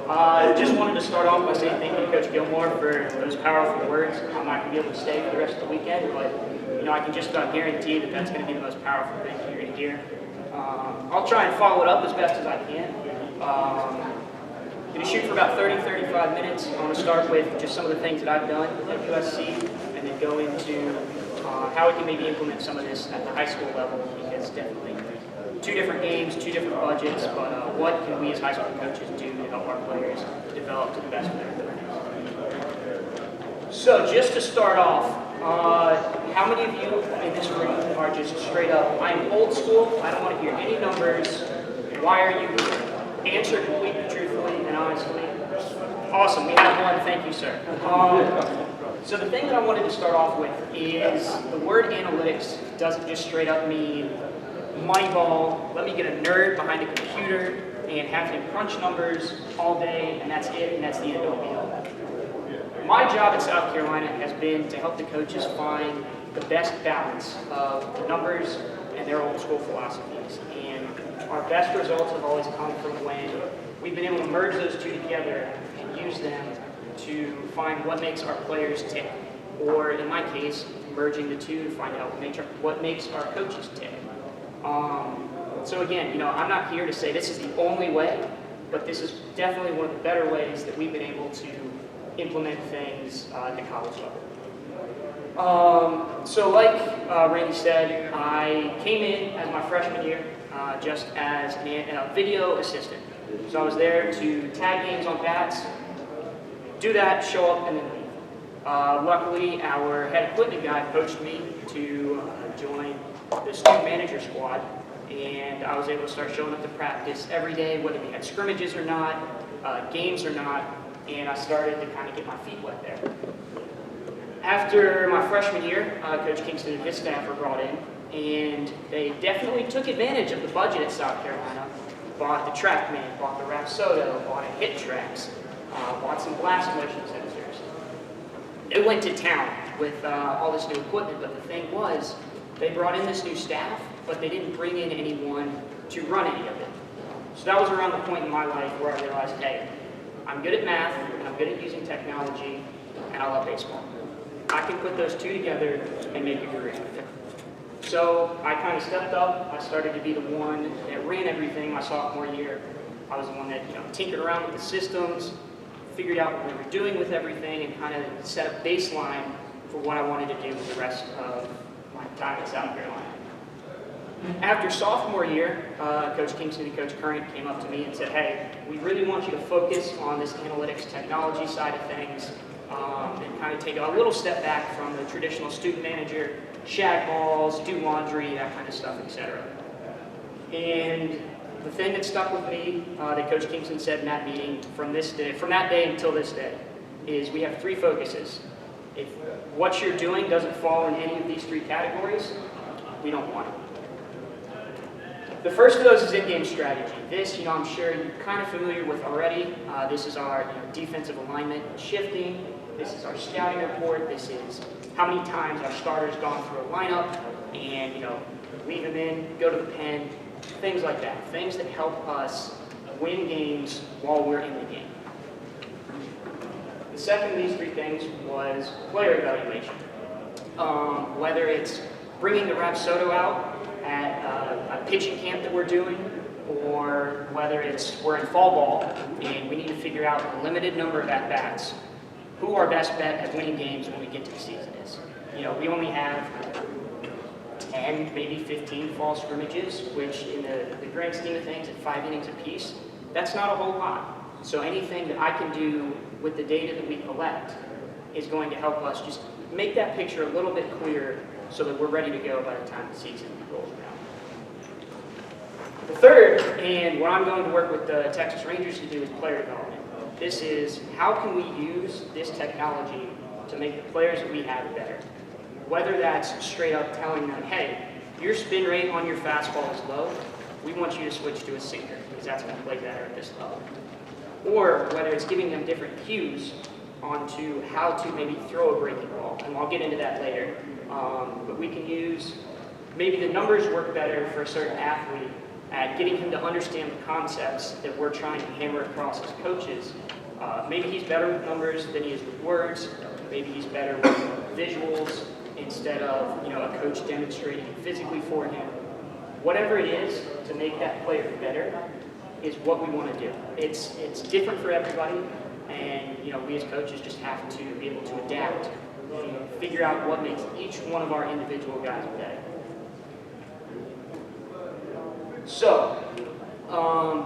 Just wanted to start off by saying thank you to Coach Gilmore for those powerful words. I'm not going to be able to stay for the rest of the weekend, but I can just about guarantee that that's going to be the most powerful thing that you're going to hear. I'll try and follow it up as best as I can. Going to shoot for about 30-35 minutes. I'm going to start with just some of the things that I've done at USC, and then go into how we can maybe implement some of this at the high school level, because definitely two different games, two different budgets, but what can we as high school coaches do to help our players develop to the best of their abilities? So just to start off, how many of you in this room are just straight up, I'm old school, I don't want to hear any numbers, why are you here? Answer completely truthfully and honestly. Awesome, we have one, thank you, sir. So the thing that I wanted to start off with is the word analytics doesn't just straight up mean Moneyball, let me get a nerd behind a computer and have him crunch numbers all day, and that's it, and that's the end all be all. My job at South Carolina has been to help the coaches find the best balance of the numbers and their old school philosophies. And our best results have always come from when we've been able to merge those two together and use them to find what makes our players tick. Or in my case, merging the two to find out what makes our coaches tick. So again, I'm not here to say this is the only way, but this is definitely one of the better ways that we've been able to implement things at the college level. So like Randy said, I came in as my freshman year just as a video assistant. So I was there to tag games on bats, do that, show up, and then leave. Luckily, our head equipment guy coached me to join the student manager squad, and I was able to start showing up to practice every day, whether we had scrimmages or not, games or not, and I started to kind of get my feet wet there. After my freshman year, Coach Kingston and his staff were brought in, and they definitely took advantage of the budget at South Carolina. Bought the TrackMan, bought the Rapsodo, bought a Hit Tracks, bought some blast motion sensors. They went to town with all this new equipment, but the thing was, they brought in this new staff, but they didn't bring in anyone to run any of it. So that was around the point in my life where I realized, hey, I'm good at math, and I'm good at using technology, and I love baseball. I can put those two together and make a career with it. So I kind of stepped up. I started to be the one that ran everything my sophomore year. I was the one that tinkered around with the systems, figured out what we were doing with everything, and kind of set a baseline for what I wanted to do with the rest of my time at South Carolina. After sophomore year, Coach Kingston and Coach Current came up to me and said, hey, we really want you to focus on this analytics technology side of things and kind of take a little step back from the traditional student manager, shag balls, do laundry, that kind of stuff, etc. And the thing that stuck with me that Coach Kingston said in that meeting from that day until this day is we have three focuses. If what you're doing doesn't fall in any of these three categories, we don't want it. The first of those is in-game strategy. This, I'm sure you're kind of familiar with already. This is our defensive alignment and shifting. This is our scouting report. This is how many times our starter's gone through a lineup and, leave them in, go to the pen, things like that. Things that help us win games while we're in the game. The second of these three things was player evaluation. Whether it's bringing the Rapsodo out at a pitching camp that we're doing, or whether it's we're in fall ball and we need to figure out a limited number of at-bats, who our best bet at winning games when we get to the season is. We only have 10, maybe 15 fall scrimmages, which in the grand scheme of things at 5 innings apiece, that's not a whole lot. So anything that I can do with the data that we collect is going to help us just make that picture a little bit clearer so that we're ready to go by the time the season rolls around. The third, and what I'm going to work with the Texas Rangers to do, is player development. This is how can we use this technology to make the players that we have better. Whether that's straight up telling them, hey, your spin rate on your fastball is low, we want you to switch to a sinker because that's going to play better at this level. Or whether it's giving them different cues onto how to maybe throw a breaking ball, and I'll get into that later. But we can use, maybe the numbers work better for a certain athlete, at getting him to understand the concepts that we're trying to hammer across as coaches. Maybe he's better with numbers than he is with words. Maybe he's better with visuals instead of a coach demonstrating it physically for him. Whatever it is to make that player better is what we want to do. It's different for everybody, and we as coaches just have to be able to adapt and figure out what makes each one of our individual guys better. So,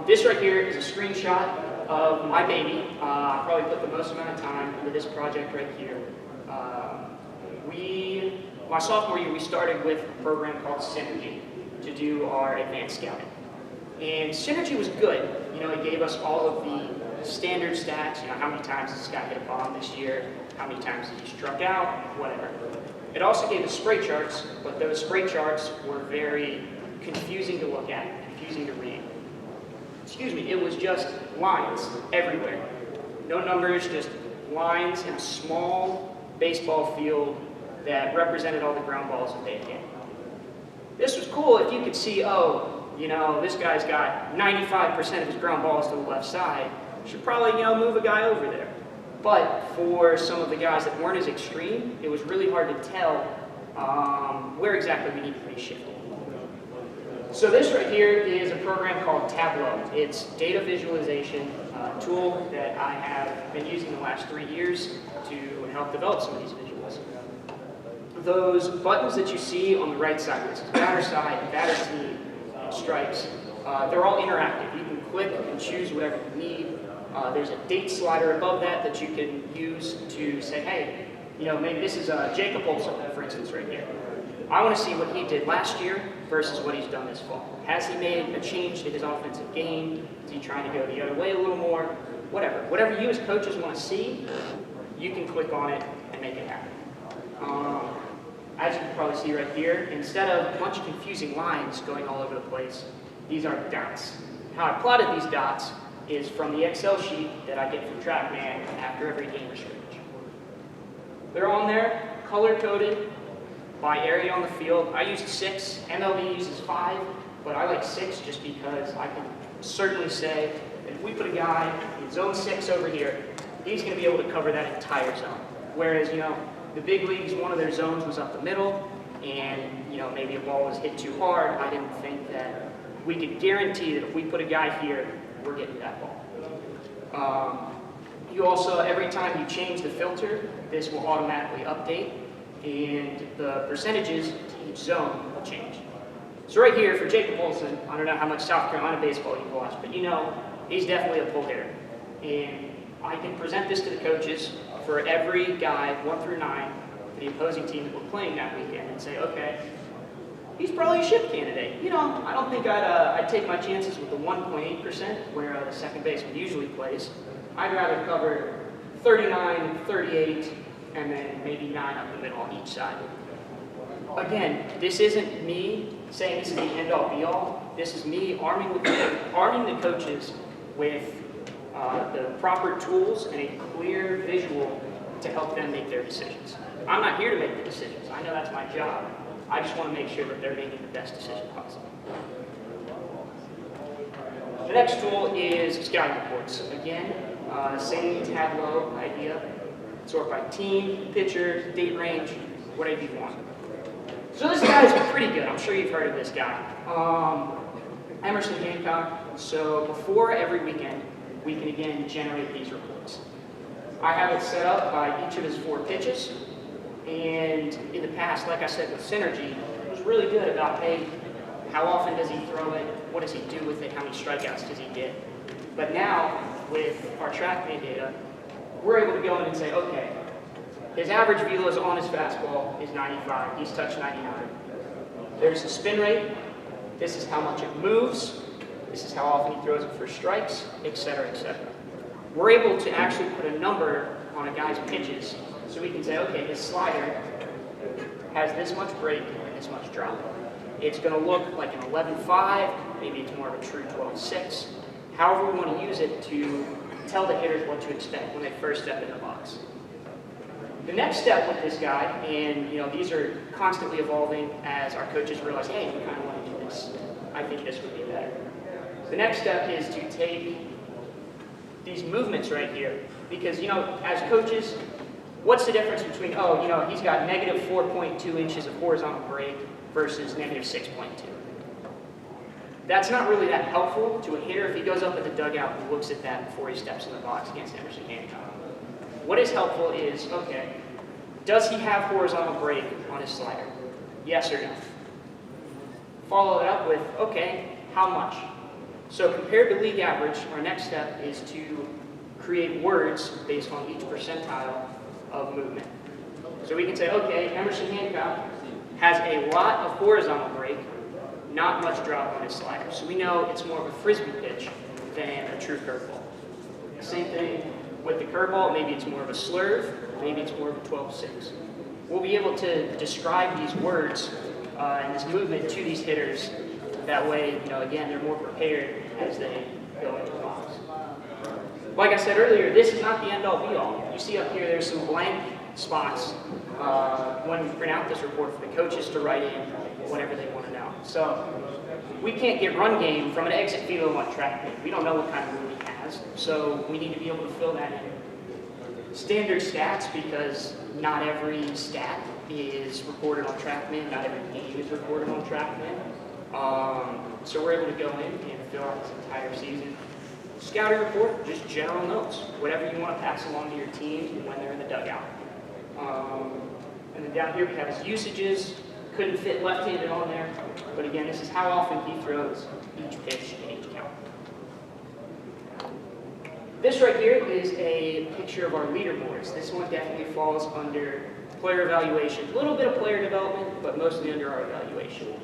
this right here is a screenshot of my baby. I probably put the most amount of time into this project right here. My sophomore year, we started with a program called Synergy to do our advanced scouting. And Synergy was good. It gave us all of the standard stats, how many times this guy hit a bomb this year, how many times he struck out, whatever. It also gave us spray charts, but those spray charts were very confusing to look at, confusing to read. Excuse me, it was just lines everywhere. No numbers, just lines in a small baseball field that represented all the ground balls that they had hit. This was cool if you could see, this guy's got 95% of his ground balls to the left side. Should probably, move a guy over there. But for some of the guys that weren't as extreme, it was really hard to tell where exactly we needed to be shifted. So this right here is a program called Tableau. It's data visualization tool that I have been using the last 3 years to help develop some of these visuals. Those buttons that you see on the right side, this is batter side, batter team, strikes, they're all interactive. You can click and choose whatever you need. There's a date slider above that you can use to say, hey, maybe this is Jacob Olson, for instance, right here. I want to see what he did last year versus what he's done this fall. Has he made a change to his offensive game? Is he trying to go the other way a little more? Whatever. Whatever you as coaches want to see, you can click on it and make it happen. As you can probably see right here, instead of a bunch of confusing lines going all over the place, these are dots. How I plotted these dots is from the Excel sheet that I get from TrackMan after every game or scrimmage. They're on there, color-coded by area on the field. I used 6, MLB uses 5, but I like 6 just because I can certainly say that if we put a guy in zone 6 over here, he's going to be able to cover that entire zone. Whereas, the big leagues, one of their zones was up the middle, and maybe a ball was hit too hard. I didn't think that we could guarantee that if we put a guy here, we're getting that ball. You also, every time you change the filter, this will automatically update, and the percentages to each zone will change. So right here for Jacob Olson, I don't know how much South Carolina baseball you've watched, but he's definitely a pull hitter. And I can present this to the coaches for every guy, 1 through 9, for the opposing team that we're playing that weekend, and say, okay, he's probably a ship candidate. I don't think I'd take my chances with the 1.8% where the second baseman usually plays. I'd rather cover 39, 38, and then maybe 9 up the middle on each side. Again, this isn't me saying this is the end-all, be-all. This is me arming the coaches with the proper tools and a clear visual to help them make their decisions. I'm not here to make the decisions. I know that's my job. I just want to make sure that they're making the best decision possible. The next tool is scouting reports. Again, same Tableau idea. Sort by team, pitcher, date range, whatever you want. So this guy's pretty good. I'm sure you've heard of this guy. Emerson Hancock. So before every weekend, we can again generate these reports. I have it set up by each of his 4 pitches. And in the past, like I said with Synergy, it was really good about, hey, how often does he throw it? What does he do with it? How many strikeouts does he get? But now, with our TrackMan data, we're able to go in and say, okay, his average velos on his fastball is 95. He's touched 99. There's the spin rate. This is how much it moves. This is how often he throws it for strikes, etc., etc. We're able to actually put a number on a guy's pitches so we can say, okay, his slider has this much break and this much drop. It's going to look like an 11.5, maybe it's more of a true 12.6. However we want to use it to tell the hitters what to expect when they first step in the box. The next step with this guy, and these are constantly evolving as our coaches realize, hey, we kind of want to do this. I think this would be better. The next step is to take these movements right here, because, as coaches, what's the difference between, he's got negative 4.2 inches of horizontal break versus negative 6.2? That's not really that helpful to a hitter if he goes up at the dugout and looks at that before he steps in the box against Emerson Hancock. What is helpful is, okay, does he have horizontal break on his slider? Yes or no? Follow it up with, okay, how much? So compared to league average, our next step is to create words based on each percentile of movement. So we can say, okay, Emerson Hancock has a lot of horizontal break, not much drop on his slider. So we know it's more of a frisbee pitch than a true curveball. Same thing with the curveball, maybe it's more of a slurve, maybe it's more of a 12-6. We'll be able to describe these words and this movement to these hitters. That way, again, they're more prepared as they go into the box. Like I said earlier, this is not the end-all be-all. You see up here, there's some blank spots when we print out this report for the coaches to write in whatever they want to know. So we can't get run game from an exit velo on track meet. We don't know what kind of move he has, so we need to be able to fill that in. Standard stats, because not every stat is recorded on TrackMan, not every game is recorded on TrackMan. So we're able to go in and fill out this entire season. Scouting report, just general notes, whatever you want to pass along to your team when they're in the dugout. And then down here we have his usages. Couldn't fit left-handed on there, but again, this is how often he throws each pitch and each count. This right here is a picture of our leaderboards. This one definitely falls under player evaluation. A little bit of player development, but mostly under our evaluation.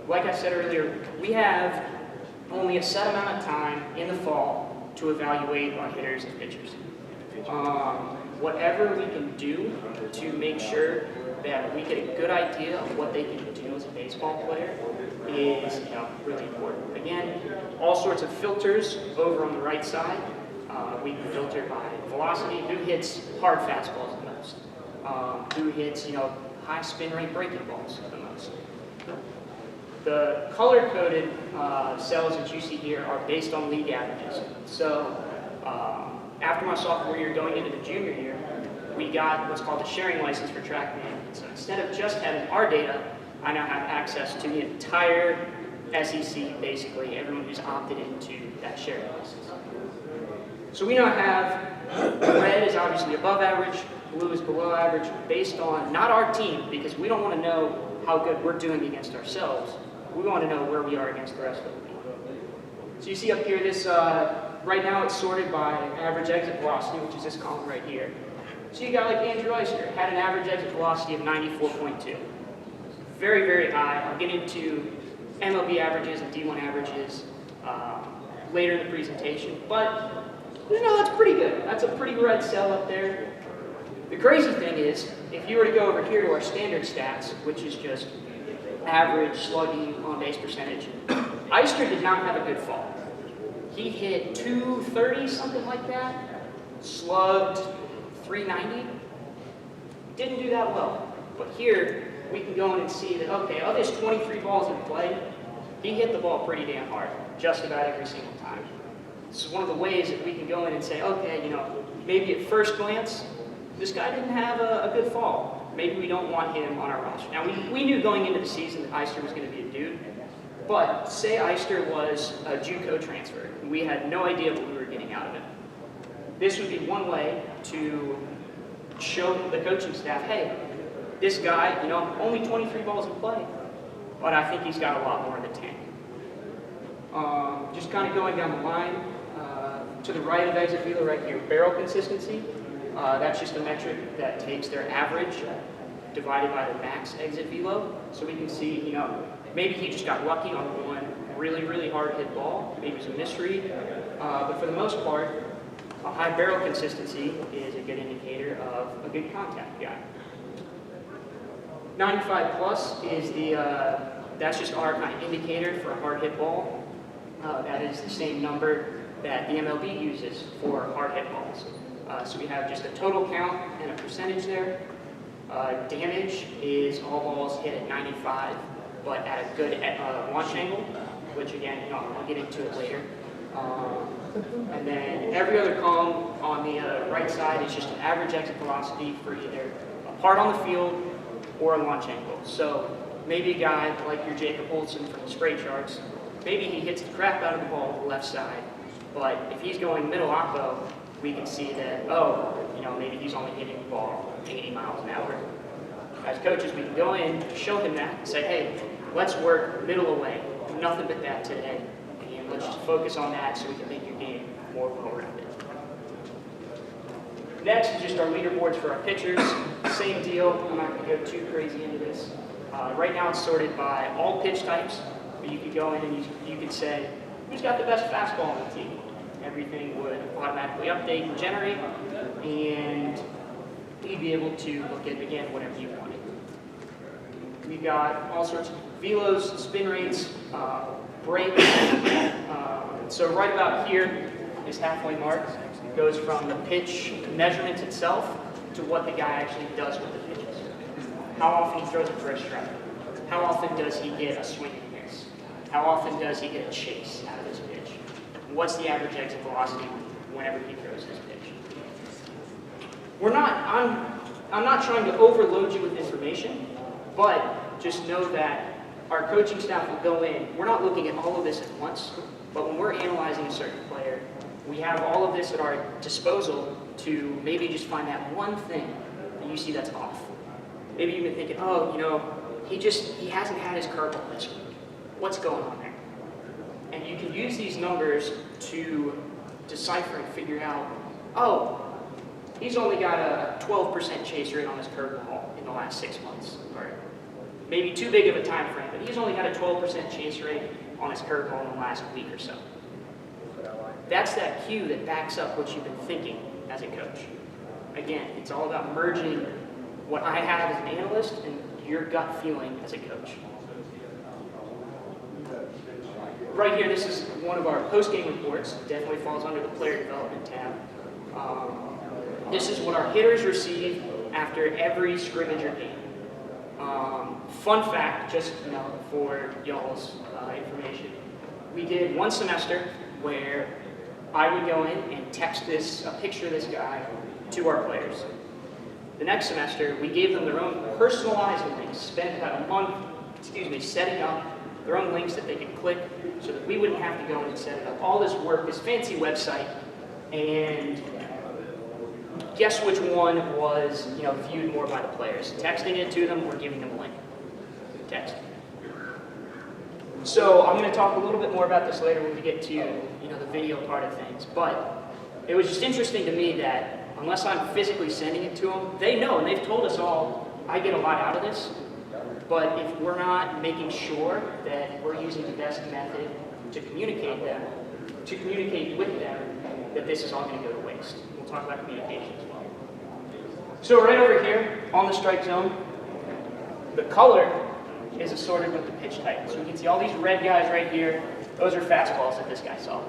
Like I said earlier, we have only a set amount of time in the fall to evaluate our hitters and pitchers. Whatever we can do to make sure that we get a good idea of what they can do as a baseball player is really important. Again, all sorts of filters over on the right side. We can filter by velocity, who hits hard fastballs the most, who hits high spin rate breaking balls the most. The color-coded cells that you see here are based on league averages. So after my sophomore year, going into the junior year, we got what's called a sharing license for TrackMan. So instead of just having our data, I now have access to the entire SEC, basically, everyone who's opted into that sharing license. So we now have red is obviously above average, blue is below average, based on not our team, because we don't want to know how good we're doing against ourselves. We want to know where we are against the rest of the league. So you see up here, this right now it's sorted by average exit velocity, which is this column right here. So you got like Andrew Eister, had an average exit velocity of 94.2. Very, very high. I'll get into MLB averages and D1 averages later in the presentation, but that's pretty good. That's a pretty red cell up there. The crazy thing is, if you were to go over here to our standard stats, which is just average slugging, on-base percentage, Eister did not have a good fall. He hit 230, something like that, slugged 390. Didn't do that well. But here, we can go in and see that, okay, of his 23 balls in play, he hit the ball pretty damn hard, just about every single time. This is one of the ways that we can go in and say, okay, maybe at first glance, this guy didn't have a good fall. Maybe we don't want him on our roster. Now, we knew going into the season that Eister was going to be a dude, but say Eister was a JUCO transfer, and we had no idea what we were getting out of him. This would be one way to show the coaching staff, hey, this guy, only 23 balls in play, but I think he's got a lot more in the tank. Just kind of going down the line, to the right of exit velo right here, barrel consistency. That's just a metric that takes their average divided by the max exit velo. So we can see, maybe he just got lucky on one really, really hard hit ball. Maybe it was a misread. But for the most part, a high barrel consistency is a good indicator of a good contact guy. 95 plus is that's just our kind of indicator for a hard hit ball. That is the same number that the MLB uses for hard hit balls. So we have just a total count and a percentage there. Damage is all balls hit at 95, but at a good launch angle. which again, I'll get into it later. And then every other column on the right side is just an average exit velocity for either a part on the field or a launch angle. So maybe a guy like your Jacob Olsen from the spray charts, maybe he hits the crap out of the ball with the left side, but if he's going middle oppo, we can see that, maybe he's only hitting the ball 80 miles an hour. As coaches, we can go in, show him that, and say, hey, let's work middle away. Do nothing but that today. And let's just focus on that so we can make your game more well-rounded. Next is just our leaderboards for our pitchers. Same deal. I'm not going to go too crazy into this. Right now it's sorted by all pitch types. But you could go in and you could say, who's got the best fastball on the team? Everything would automatically update and generate, and you'd be able to look at, again, whatever you wanted. We've got all sorts of velos, spin rates, breaks. So right about here is halfway mark. It goes from the pitch measurement itself to what the guy actually does with the pitches. How often he throws it for a strike. How often does he get a swing and miss? How often does he get a chase out of his pitch? What's the average exit velocity whenever he throws his pitch? I'm not trying to overload you with information, but just know that our coaching staff will go in. We're not looking at all of this at once, but when we're analyzing a certain player, we have all of this at our disposal to maybe just find that one thing that you see that's off. Maybe you've been thinking, he hasn't had his curveball this week. What's going on there? And you can use these numbers to decipher and figure out, he's only got a 12% chase rate on his curveball in the last 6 months. Or maybe too big of a time frame, but he's only got a 12% chase rate on his curveball in the last week or so. That's that cue that backs up what you've been thinking as a coach. Again, it's all about merging what I have as an analyst and your gut feeling as a coach. Right here, this is one of our post-game reports. Definitely falls under the player development tab. This is what our hitters receive after every scrimmage or game. Fun fact, just for y'all's information, we did one semester where I would go in and text a picture of this guy to our players. The next semester, we gave them their own personalized links, spent about a month, setting up their own links that they could click so that we wouldn't have to go in and set it up. All this work, this fancy website, and guess which one was viewed more by the players? Texting it to them or giving them a link? Text. So I'm going to talk a little bit more about this later when we get to the video part of things. But it was just interesting to me that unless I'm physically sending it to them, they know, and they've told us all, I get a lot out of this. But if we're not making sure that we're using the best method to communicate with them, that this is all going to go to waste. We'll talk about communication as well. So right over here on the strike zone, the color is assorted with the pitch type. So you can see all these red guys right here. Those are fastballs that this guy saw.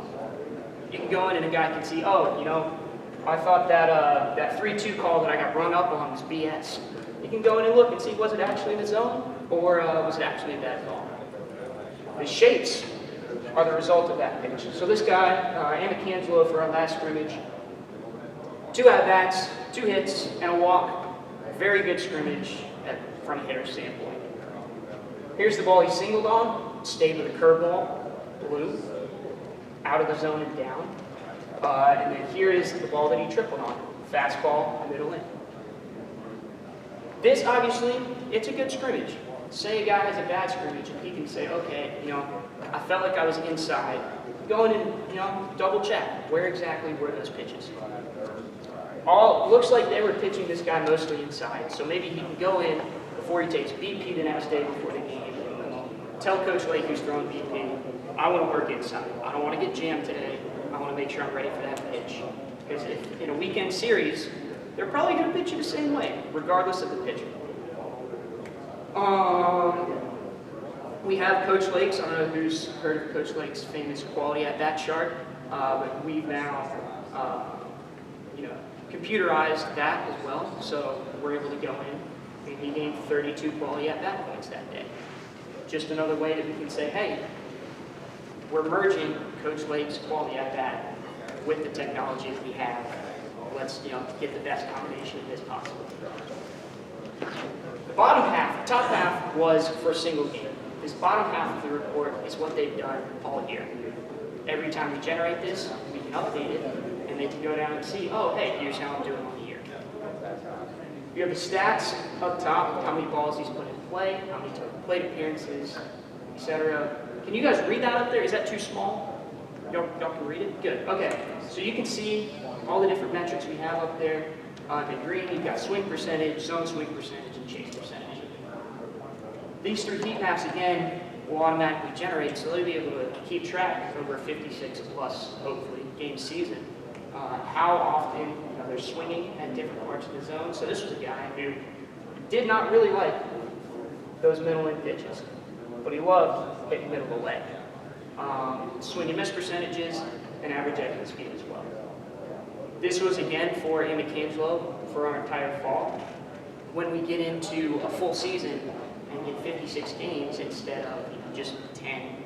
You can go in and a guy can see, I thought that 3-2 call that I got run up on was BS. You can go in and look and see, was it actually in the zone or was it actually a bad call? The shapes are the result of that pitch. So this guy, Anna Cancelo for our last scrimmage, 2 at-bats, 2 hits, and a walk. Very good scrimmage from a hitter's standpoint. Here's the ball he singled on, stayed with a curveball, blue, out of the zone and down. And then here is the ball that he tripled on, fastball, middle in. This, obviously, it's a good scrimmage. Say a guy has a bad scrimmage and he can say, okay, I felt like I was inside. Go in and, double check. Where exactly were those pitches? Looks like they were pitching this guy mostly inside. So maybe he can go in before he takes BP the next day before the game. Tell Coach Lake who's throwing BP, I want to work inside. I don't want to get jammed today. I want to make sure I'm ready for that pitch. Because if in a weekend series, they're probably going to pitch you the same way, regardless of the pitcher. We have Coach Lake's. I don't know who's heard of Coach Lake's famous quality at bat chart, but we've now, computerized that as well. So we're able to go in and he gained 32 quality at bat points that day. Just another way that we can say, hey, we're merging Coach Lake's quality at bat with the technology that we have. Let's get the best combination of this possible. The bottom half, the top half was for a single game. This bottom half of the report is what they've done all year. Every time we generate this, we can update it, and they can go down and see, oh, hey, here's how I'm doing on the year. You have the stats up top, how many balls he's put in play, how many total plate appearances, etc. Can you guys read that up there? Is that too small? Y'all can read it? Good. Okay. So you can see all the different metrics we have up there. In green, you've got swing percentage, zone swing percentage, and chase percentage. These three heat maps, again, will automatically generate, so they'll be able to keep track over a 56 plus, hopefully, game season. How often they're swinging at different parts of the zone. So this was a guy who did not really like those middle end pitches, but he loved hitting middle of the leg. Swing and miss percentages, and average exit speed as well. This was again for Amy Cangelo for our entire fall. When we get into a full season and get 56 games instead of just 10,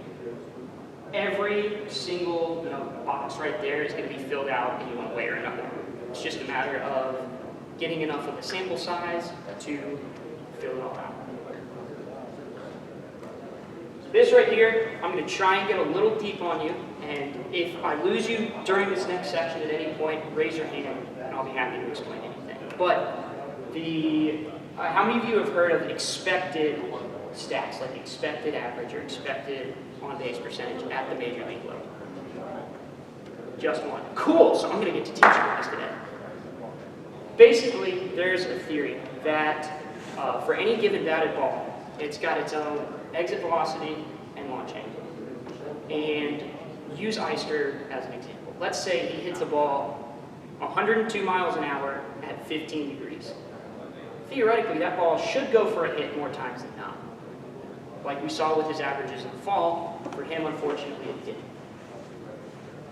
every single box right there is going to be filled out in one way or another. It's just a matter of getting enough of a sample size to fill it all out. This right here, I'm going to try and get a little deep on you, and if I lose you during this next section at any point, raise your hand, and I'll be happy to explain anything. But how many of you have heard of expected stats, like expected average or expected on-base percentage at the major league level? Just one. Cool, so I'm going to get to teach you guys today. Basically, there's a theory that for any given batted ball, it's got its own exit velocity and launch angle. And use Eister as an example. Let's say he hits the ball 102 miles an hour at 15 degrees. Theoretically, that ball should go for a hit more times than not. Like we saw with his averages in the fall, for him, unfortunately, it didn't.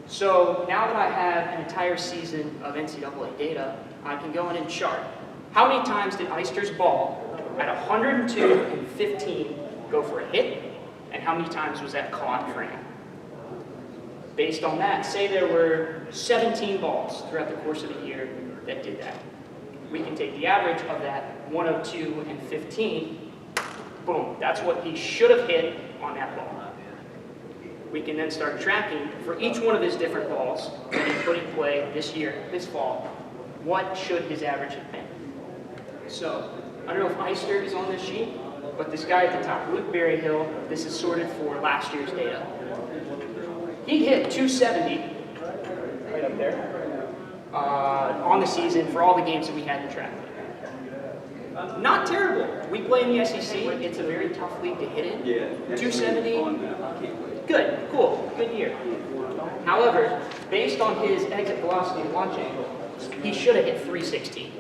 So now that I have an entire season of NCAA data, I can go in and chart. How many times did Eister's ball at 102 and 15 go for a hit, and how many times was that caught for him? Based on that, say there were 17 balls throughout the course of a year that did that. We can take the average of that 102 and 15, boom, that's what he should have hit on that ball. We can then start tracking for each one of his different balls that he put in play this year, this fall, what should his average have been? So, I don't know if Eister is on this sheet, but this guy at the top, Luke Berryhill, this is sorted for last year's data. He hit 270, right up there, on the season for all the games that we had to track. Not terrible. We play in the SEC. It's a very tough league to hit in. 270, good, cool, good year. However, based on his exit velocity and launch angle, he should have hit 316.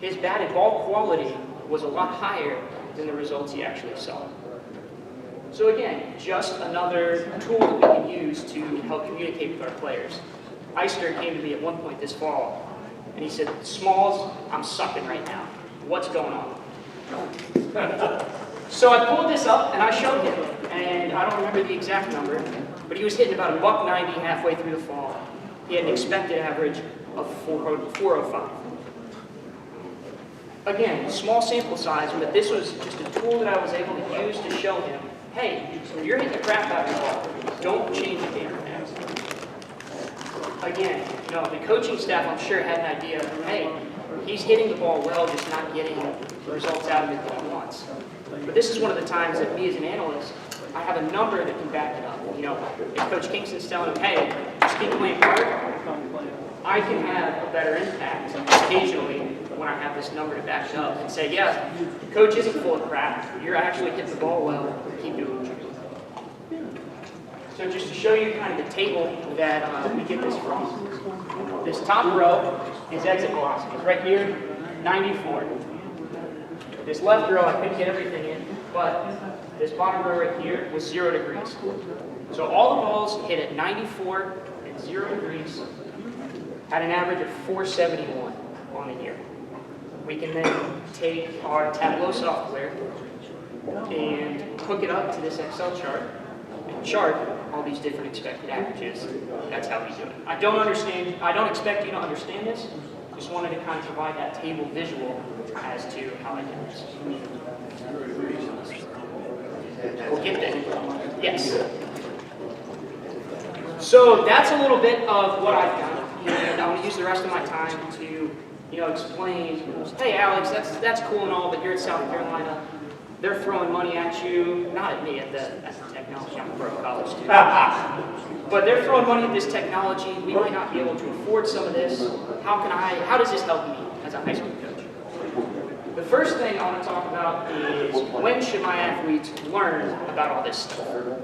His batted ball quality was a lot higher than the results he actually saw. So again, just another tool that we can use to help communicate with our players. Eister came to me at one point this fall, and he said, Smalls, I'm sucking right now. What's going on? So I pulled this up, and I showed him, and I don't remember the exact number, but he was hitting about $190 halfway through the fall. He had an expected average of 405. Again, small sample size, but this was just a tool that I was able to use to show him, hey, you're hitting the crap out of the ball. Don't change the game fast. Again, the coaching staff, I'm sure, had an idea of, hey, he's hitting the ball well, just not getting the results out of it that he wants. But this is one of the times that me as an analyst, I have a number that can back it up. If Coach Kingston's telling him, hey, just keep playing hard, I can have a better impact occasionally when I have this number to back it up and say, yeah, the coach isn't full of crap. You're actually hitting the ball well. Keep doing what you're doing. So just to show you kind of the table that we get this from. This top row is exit velocities. Right here, 94. This left row, I couldn't get everything in, but this bottom row right here was 0 degrees. So all the balls hit at 94 and 0 degrees had an average of 471 on the year. We can then take our Tableau software and hook it up to this Excel chart and chart all these different expected averages. That's how we do it. I don't expect you to understand this. Just wanted to kind of provide that table visual as to how I do this. We'll get there. Yes. So that's a little bit of what I've done. And I'm going to use the rest of my time to, explain, hey Alex, that's cool and all, but you're at South Carolina. They're throwing money at you, not at me, at the technology. I'm a broke college student. But they're throwing money at this technology. We might not be able to afford some of this. How does this help me as a high school coach? The first thing I want to talk about is when should my athletes learn about all this stuff?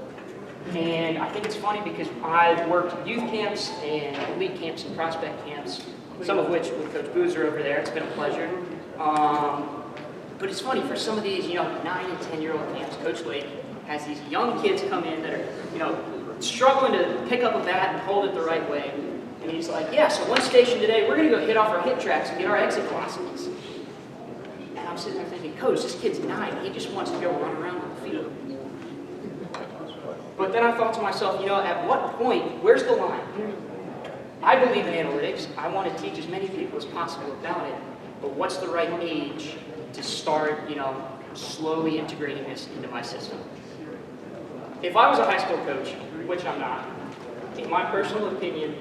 And I think it's funny because I've worked youth camps and elite camps and prospect camps, some of which with Coach Boozer over there. It's been a pleasure. But it's funny, for some of these, 9 and 10-year-old camps, Coach Lake has these young kids come in that are, struggling to pick up a bat and hold it the right way. And he's like, yeah, so one station today, we're going to go hit off our hit tracks and get our exit velocities. And I'm sitting there thinking, Coach, this kid's 9. He just wants to go run around on the field. But then I thought to myself, at what point, where's the line? I believe in analytics. I want to teach as many people as possible about it. But what's the right age to start, slowly integrating this into my system? If I was a high school coach, which I'm not, in my personal opinion,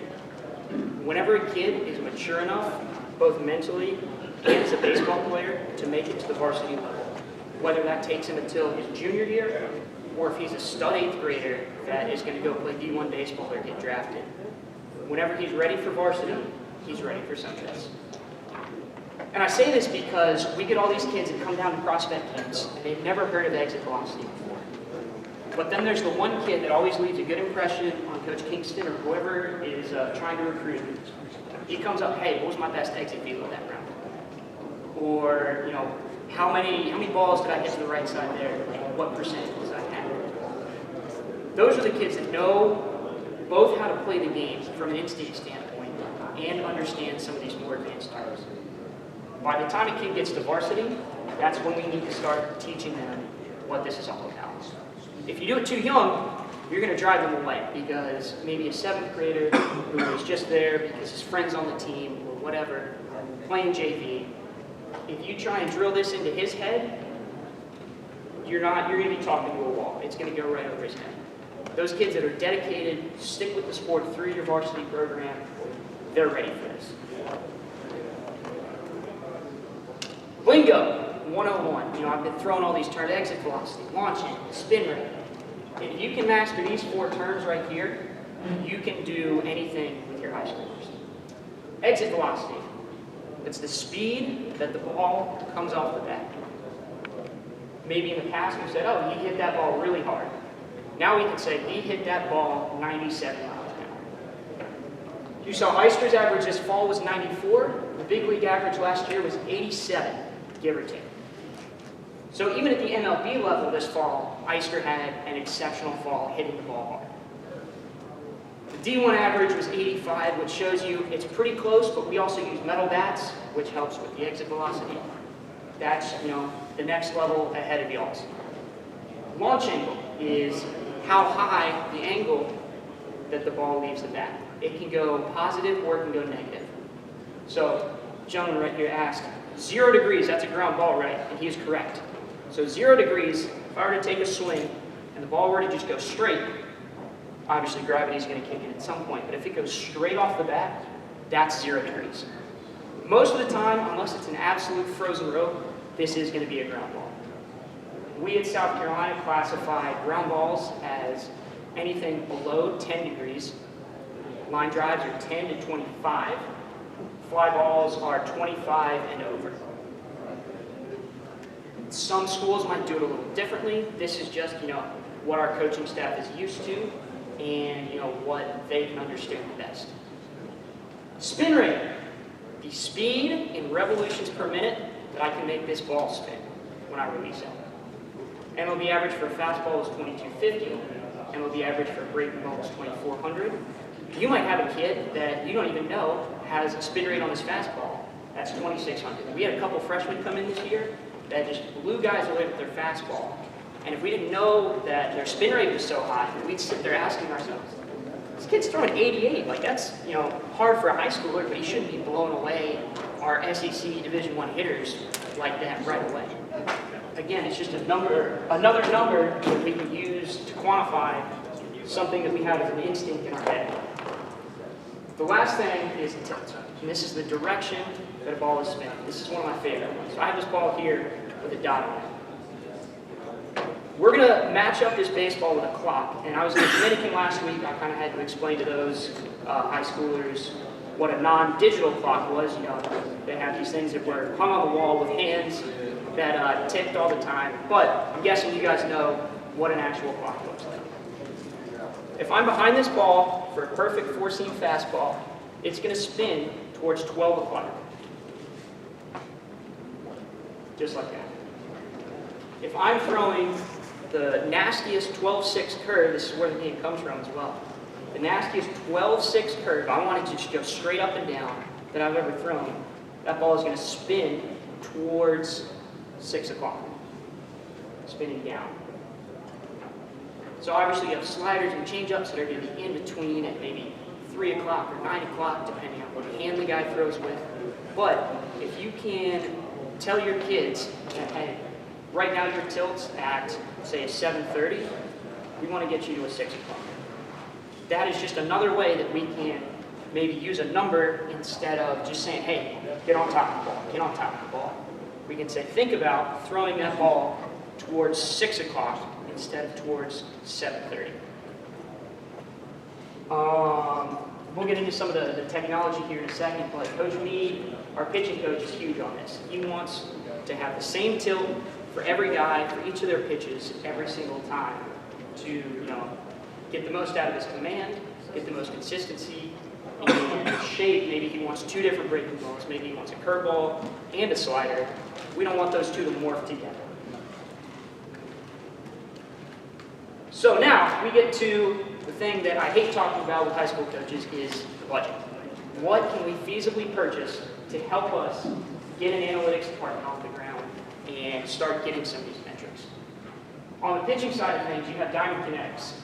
whenever a kid is mature enough, both mentally and as a baseball player, to make it to the varsity level, whether that takes him until his junior year, or if he's a stud 8th grader that is going to go play D1 baseball or get drafted, whenever he's ready for varsity, he's ready for some of this. And I say this because we get all these kids that come down to prospect camps and they've never heard of exit velocity before. But then there's the one kid that always leaves a good impression on Coach Kingston or whoever is trying to recruit. He comes up, hey, what was my best exit velo that round? Or, how many balls did I get to the right side there? What percentage was I at? Those are the kids that know both how to play the game from an instinct standpoint and understand some of these more advanced terms. By the time a kid gets to varsity, that's when we need to start teaching them what this is all about. If you do it too young, you're going to drive them away because maybe a 7th grader who is just there because his friend's on the team or whatever, playing JV, if you try and drill this into his head, you're going to be talking to a wall. It's going to go right over his head. Those kids that are dedicated, stick with the sport through your varsity program, they're ready for this. Lingo 101. I've been throwing all these terms: exit velocity, launching, spin rate. If you can master these 4 terms right here, you can do anything with your high schoolers. Exit velocity. It's the speed that the ball comes off the bat. Maybe in the past we said, oh, he hit that ball really hard. Now we can say he hit that ball 97 miles an hour. You saw Eister's average this fall was 94. The big league average last year was 87, give or take. So even at the MLB level this fall, Eister had an exceptional fall hitting the ball hard. The D1 average was 85, which shows you it's pretty close, but we also use metal bats, which helps with the exit velocity. That's, the next level ahead of y'all's. Launch angle is how high the angle that the ball leaves the bat. It can go positive or it can go negative. So, gentleman right here asked, 0 degrees, that's a ground ball, right? And he is correct. So 0 degrees, if I were to take a swing and the ball were to just go straight, obviously gravity is going to kick in at some point, but if it goes straight off the bat, that's 0 degrees. Most of the time, unless it's an absolute frozen rope, this is going to be a ground ball. We at South Carolina classify ground balls as anything below 10 degrees. Line drives are 10 to 25. Fly balls are 25 and over. Some schools might do it a little differently. This is just, what our coaching staff is used to and, what they can understand the best. Spin rate, the speed in revolutions per minute that I can make this ball spin when I release it. MLB average for a fastball is 2250. MLB average for a breaking ball is 2400. You might have a kid that you don't even know has a spin rate on his fastball. That's 2600. We had a couple freshmen come in this year that just blew guys away with their fastball. And if we didn't know that their spin rate was so high, we'd sit there asking ourselves, this kid's throwing 88. Like, that's, hard for a high schooler, but he shouldn't be blowing away our SEC Division I hitters like that right away. Again, it's just another number that we can use to quantify something that we have as an instinct in our head. The last thing is tilt, and this is the direction that a ball is spinning. This is one of my favorite ones. So I have this ball here with a dot on it. We're going to match up this baseball with a clock, and I was in the Dominican last week. I kind of had to explain to those high schoolers what a non-digital clock was. They have these things that were hung on the wall with hands that ticked all the time, but I'm guessing you guys know what an actual clock looks like. If I'm behind this ball for a perfect four-seam fastball, it's going to spin towards 12 o'clock. Just like that. If I'm throwing the nastiest 12-6 curve, this is where the name comes from as well. The nastiest 12-6 curve, I want it to just go straight up and down that I've ever thrown. That ball is going to spin towards 6 o'clock, spinning down. So obviously you have sliders and change-ups that are going to be in between at maybe 3 o'clock or 9 o'clock, depending on what hand the guy throws with. But if you can tell your kids that, hey, right now your tilt's at, say, a 7:30, we want to get you to a 6 o'clock. That is just another way that we can maybe use a number instead of just saying, hey, get on top of the ball, get on top of the ball. We can say, think about throwing that ball towards 6 o'clock instead of towards 7:30. We'll get into some of the technology here in a second, but Coach Meade, our pitching coach, is huge on this. He wants to have the same tilt for every guy, for each of their pitches, every single time to, get the most out of his command, get the most consistency, and shape. Maybe he wants 2 different breaking balls. Maybe he wants a curveball and a slider. We don't want those 2 to morph together. So now we get to the thing that I hate talking about with high school coaches is the budget. What can we feasibly purchase to help us get an analytics department off the ground and start getting some of these metrics? On the pitching side of things, you have Diamond Kinetics.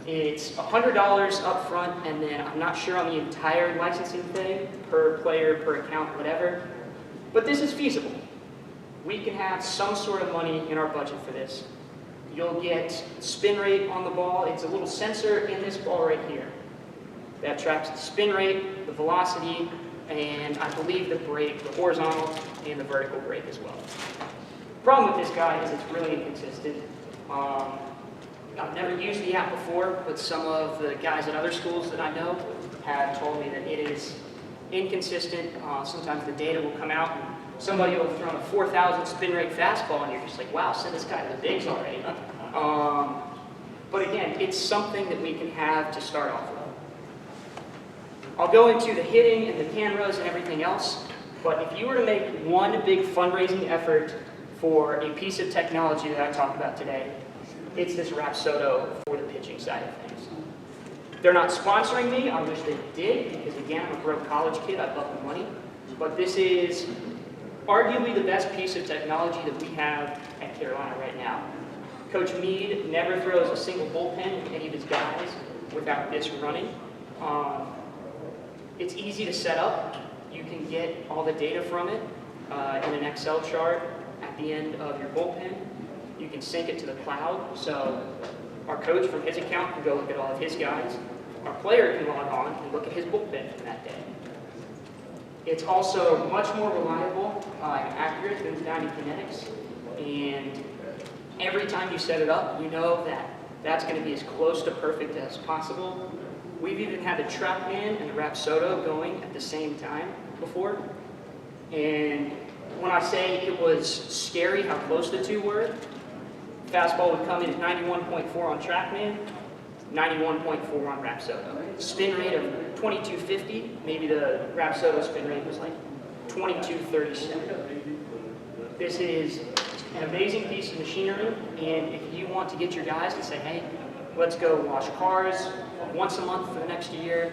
It's $100 up front, and then I'm not sure on the entire licensing thing, per player, per account, whatever. But this is feasible. We can have some sort of money in our budget for this. You'll get spin rate on the ball. It's a little sensor in this ball right here that tracks the spin rate, the velocity, and I believe the brake, the horizontal and the vertical brake as well. The problem with this guy is it's really inconsistent. I've never used the app before, but some of the guys at other schools that I know have told me that it is inconsistent. Sometimes the data will come out and somebody will throw a 4,000 spin rate fastball and you're just like, wow, send this guy to the bigs already. But again, it's something that we can have to start off with. I'll go into the hitting and the cameras and everything else, but if you were to make one big fundraising effort for a piece of technology that I talked about today, it's this Rapsodo for the pitching side of things. They're not sponsoring me. I wish they did, because again, I'm a broke college kid. I love the money. But this is arguably the best piece of technology that we have at Carolina right now. Coach Meade never throws a single bullpen with any of his guys without this running. It's easy to set up. You can get all the data from it in an Excel chart at the end of your bullpen. You can sync it to the cloud, so our coach from his account can go look at all of his guys. Our player can log on and look at his bullpen from that day. It's also much more reliable and accurate than Diamond Kinetics, and every time you set it up, you know that that's going to be as close to perfect as possible. We've even had the TrackMan and the Rapsodo going at the same time before, and when I say it was scary how close the 2 were, fastball would come in at 91.4 on TrackMan, 91.4 on Rapsodo. Spin rate of 2250, maybe the Rapsodo spin rate was like 2237. This is an amazing piece of machinery, and if you want to get your guys to say, hey, let's go wash cars once a month for the next year,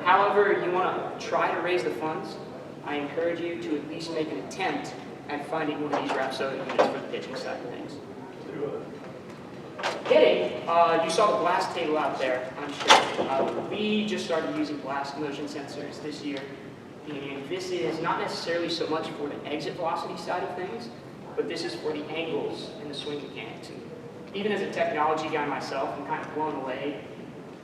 however you want to try to raise the funds, I encourage you to at least make an attempt at finding one of these Rapsodo units for the pitching side of things. Hitting, you saw the blast table out there, I'm sure. We just started using blast motion sensors this year, and this is not necessarily so much for the exit velocity side of things, but this is for the angles and the swing mechanics. And even as a technology guy myself, I'm kind of blown away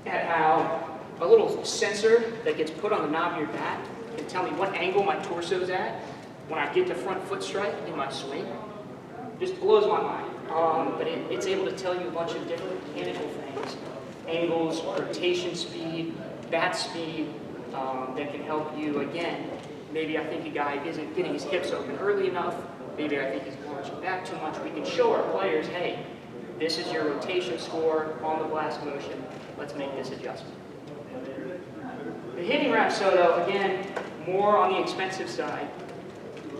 at how a little sensor that gets put on the knob of your bat can tell me what angle my torso is at when I get to front foot strike in my swing. Just blows my mind. But it's able to tell you a bunch of different mechanical things. Angles, rotation speed, bat speed, that can help you, again, maybe I think a guy isn't getting his hips open early enough, maybe I think he's launching back too much. We can show our players, hey, this is your rotation score on the blast motion, let's make this adjustment. The hitting Rapsodo, again, more on the expensive side.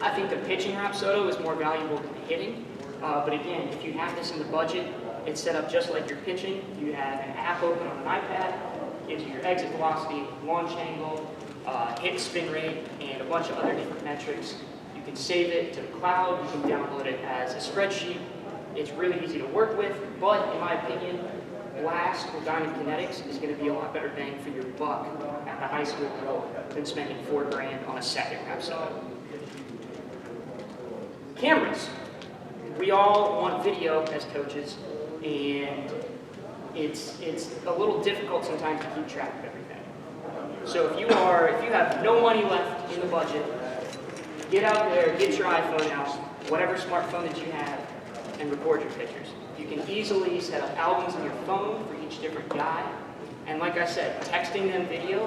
I think the pitching Rapsodo is more valuable than the hitting. But again, if you have this in the budget, it's set up just like your pitching. You have an app open on an iPad, gives you your exit velocity, launch angle, hit spin rate, and a bunch of other different metrics. You can save it to the cloud, you can download it as a spreadsheet. It's really easy to work with, but in my opinion, Blast or Diamond Kinetics is going to be a lot better bang for your buck at the high school level than spending $4 grand on a second Rapsodo. Cameras. We all want video as coaches, and it's a little difficult sometimes to keep track of everything. So if you have no money left in the budget, get out there, get your iPhone out, whatever smartphone that you have, and record your pictures. You can easily set up albums on your phone for each different guy, and like I said, texting them video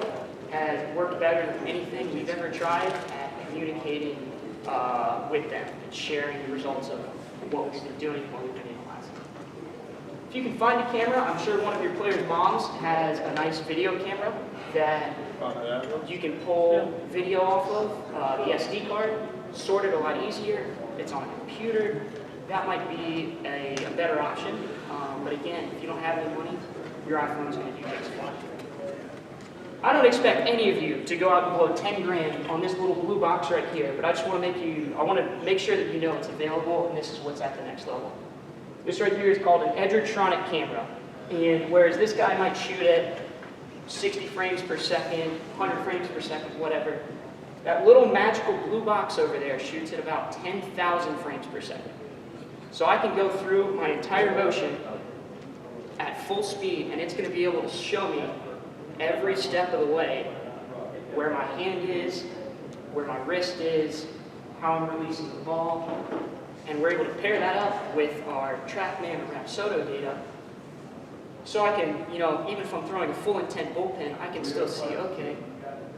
has worked better than anything we've ever tried at communicating with them and sharing the results of what we've been doing while we've been in class. If you can find a camera, I'm sure one of your players' moms has a nice video camera that you can pull video off of, the SD card, sort it a lot easier. It's on a computer. That might be a better option. But again, if you don't have any money, your iPhone's going to do just fine. I don't expect any of you to go out and blow 10 grand on this little blue box right here, but I just want to make sure that you know it's available, and this is what's at the next level. This right here is called an Edgertronic camera, and whereas this guy might shoot at 60 frames per second, 100 frames per second, whatever, that little magical blue box over there shoots at about 10,000 frames per second. So I can go through my entire motion at full speed, and it's going to be able to show me every step of the way where my hand is, where my wrist is, how I'm releasing the ball, and we're able to pair that up with our TrackMan and Rapsodo data. So I can, even if I'm throwing a full intent bullpen, I can still see, okay,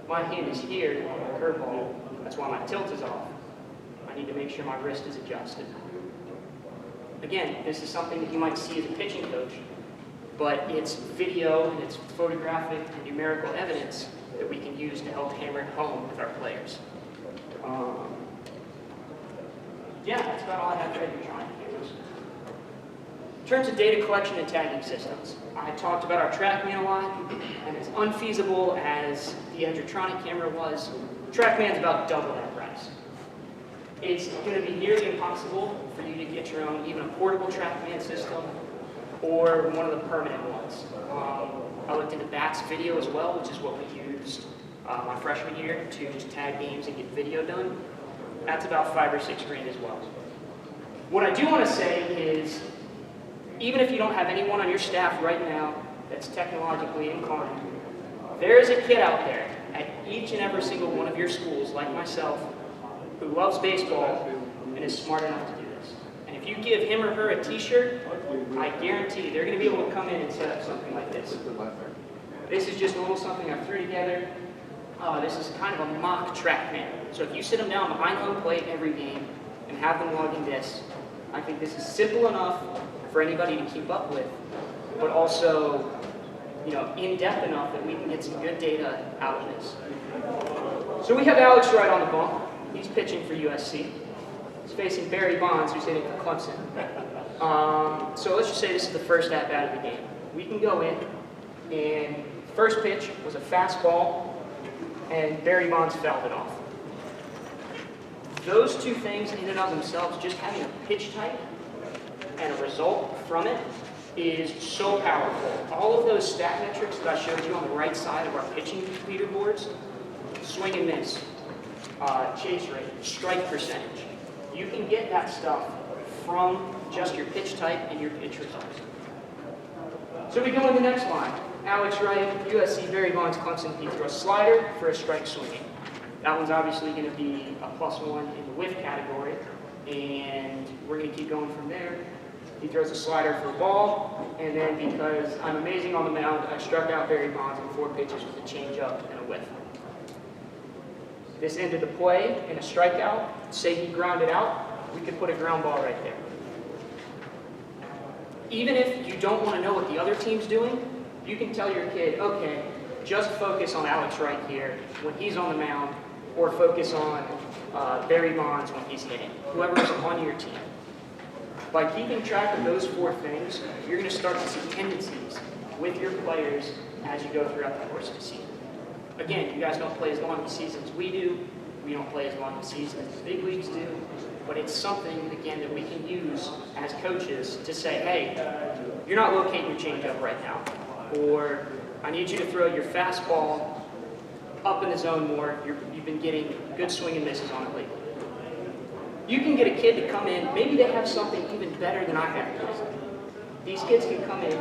my hand is here on the curveball, that's why my tilt is off. I need to make sure my wrist is adjusted. Again, this is something that you might see as a pitching coach, but it's video and it's photographic and numerical evidence that we can use to help hammer it home with our players. Yeah, that's about all I have for Edgertronic cameras. In terms of data collection and tagging systems, I talked about our TrackMan a lot, and as unfeasible as the Edgertronic camera was, TrackMan's about double that price. It's going to be nearly impossible for you to get your own, even a portable TrackMan system, or one of the permanent ones. I looked into BAT's video as well, which is what we used my freshman year to just tag games and get video done. That's about $5 or $6 grand as well. What I do want to say is, even if you don't have anyone on your staff right now that's technologically inclined, there is a kid out there at each and every single one of your schools, like myself, who loves baseball and is smart enough to do this. And if you give him or her a t-shirt, I guarantee they're going to be able to come in and set up something like this. This is just a little something I threw together. This is kind of a mock TrackMan. So if you sit them down behind home plate every game and have them logging this, I think this is simple enough for anybody to keep up with, but also, in-depth enough that we can get some good data out of this. So we have Alex Wright on the ball. He's pitching for USC. He's facing Barry Bonds, who's hitting for Clemson. So let's just say this is the first at-bat of the game. We can go in, and first pitch was a fastball, and Barry Bonds fouled it off. Those two things in and of themselves, just having a pitch type and a result from it, is so powerful. All of those stat metrics that I showed you on the right side of our pitching leaderboards, swing and miss, chase rate, strike percentage, you can get that stuff from just your pitch type and your pitch results. So we go in the next line. Alex Wright, USC, Barry Bonds, Clemson. He throws a slider for a strike swinging. That one's obviously going to be a +1 in the whiff category, and we're going to keep going from there. He throws a slider for a ball, and then because I'm amazing on the mound, I struck out Barry Bonds in 4 pitches with a changeup and a whiff. This ended the play in a strikeout. Say he grounded out, we could put a ground ball right there. Even if you don't want to know what the other team's doing, you can tell your kid, okay, just focus on Alex Wright here when he's on the mound, or focus on Barry Bonds when he's hitting, whoever's on your team. By keeping track of those 4 things, you're going to start to see tendencies with your players as you go throughout the course of the season. Again, you guys don't play as long as seasons we do. We don't play as long as seasons as the big leagues do. But it's something, again, that we can use as coaches to say, hey, you're not locating your changeup right now. Or I need you to throw your fastball up in the zone more. You've been getting good swing and misses on it lately. You can get a kid to come in, maybe they have something even better than I have. These kids can come in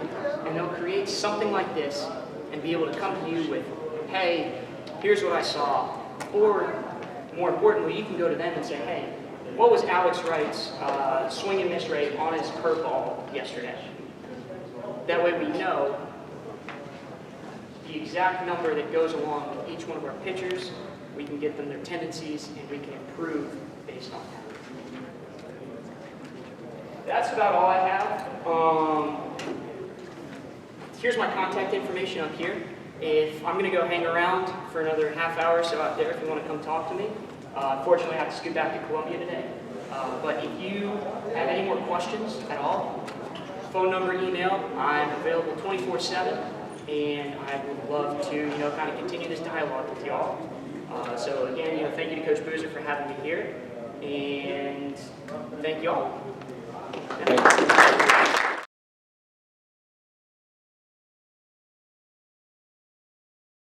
and they'll create something like this and be able to come to you with, hey, here's what I saw. Or more importantly, you can go to them and say, hey, what was Alex Wright's swing and miss rate on his curveball yesterday? That way we know the exact number that goes along with each one of our pitchers. We can get them their tendencies and we can improve based on that. That's about all I have. Here's my contact information up here. If I'm going to go hang around for another half hour or so out there if you want to come talk to me. Unfortunately, I have to scoot back to Columbia today. But if you have any more questions at all, phone number, email, I'm available 24/7, and I would love to, kind of continue this dialogue with y'all. So again, thank you to Coach Boozer for having me here, and thank y'all.